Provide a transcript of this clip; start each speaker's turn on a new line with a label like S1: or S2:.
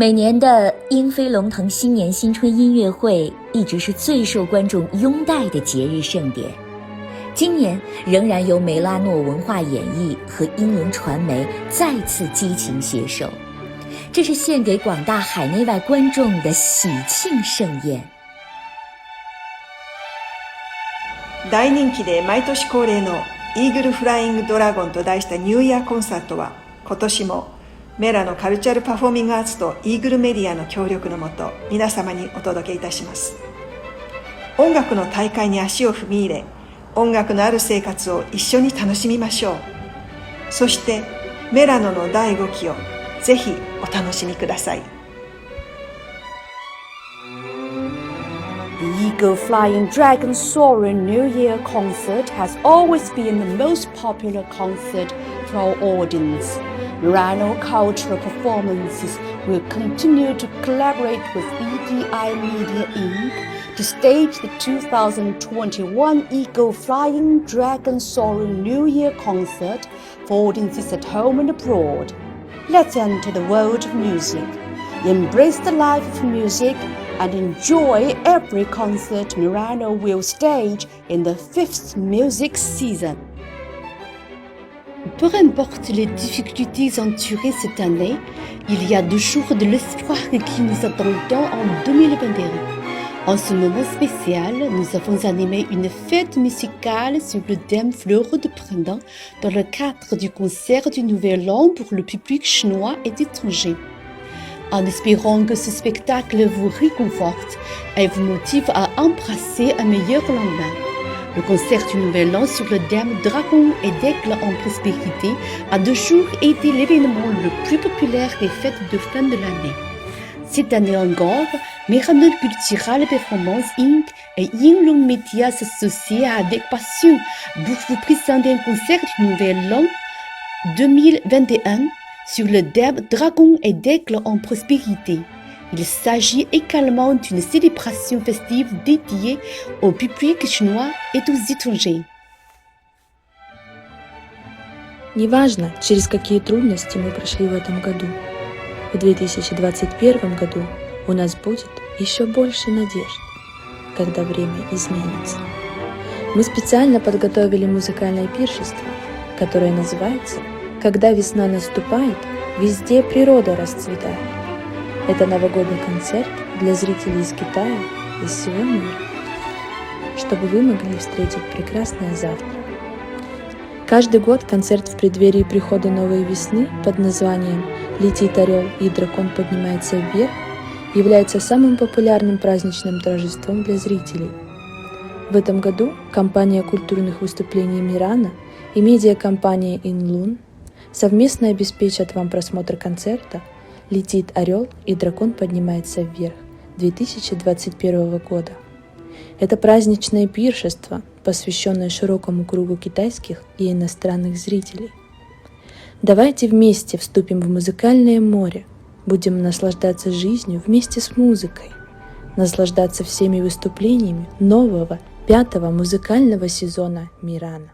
S1: 每年的鹰飞龙腾新年新春音乐会一直是最受观众拥戴的节日盛典，今年仍然由梅拉诺文化演艺和英伦传媒再次激情携手，这是献给广大海内外观众的喜庆盛宴。
S2: 大人気で毎年恒例のイーグルフライングドラゴンと題したニューイヤーコンサートは今年もメラのカルチャルパフォーミングアーツとイーグルメディアの協力のもと皆様にお届けいたします。音楽の大会に足を踏み入れ、音楽のある生活を一緒に楽しみましょう。そしてメラノの第5期をぜひお楽しみください。
S3: The Eagle Flying Dragon Soaring New Year concert has always been the most popular concert for our audience. Rhino Cultural Performances will continue to collaborate with EDI Media Inc. to stage the 2021 Eagle Flying Dragon Soaring New Year concert for audiences at home and abroad. Let's enter the world of music, embrace the life of music, and enjoy every concert Murano will stage in the 5th music season. Peu importe les difficultés entourées cette année, il y a 2 jours de l'espoir qui nous attend en 2021. En ce moment spécial, nous avons animé une fête musicale sur le thème Fleurs de printemps dans le cadre du concert du Nouvel An pour le public chinois et étranger. En espérant que ce spectacle vous réconforte et vous motive à embrasser un meilleur lendemain. Le concert du Nouvel An sur le thème Dragon et d'aigle en prospérité a toujours été l'événement le plus populaire des fêtes de fin de l'année. Cette année encore, Merano Cultural Performance Inc. et Yinglong Media s'associent avec passion pour vous présenter un concert du Nouvel An 2021 sur le thème Dragon et d'aigle en prospérité. Il s'agit également d'une célébration festive dédiée au public chinois et aux étrangers.
S4: Неважно, через какие трудности мы прошли в этом году, в 2021 году у нас будет еще больше надежд, когда время изменится. Мы специально подготовили музыкальное пиршество, которое называется «Когда весна наступает, везде природа расцветает». Это новогодний концерт для зрителей из Китая и из всего мира, чтобы вы могли встретить прекрасное завтра. Каждый год концерт в преддверии прихода новой весны под названием «Летит орел и дракон поднимается вверх» является самым популярным праздничным торжеством для зрителей. В этом году компания культурных выступлений Мирана и медиакомпания Инлун совместно обеспечат вам просмотр концерта «Летит орел и дракон поднимается вверх» 2021 года. Это праздничное пиршество, посвященное широкому кругу китайских и иностранных зрителей. Давайте вместе вступим в музыкальное море, будем наслаждаться жизнью вместе с музыкой, наслаждаться всеми выступлениями нового 5-го музыкального сезона Мирана.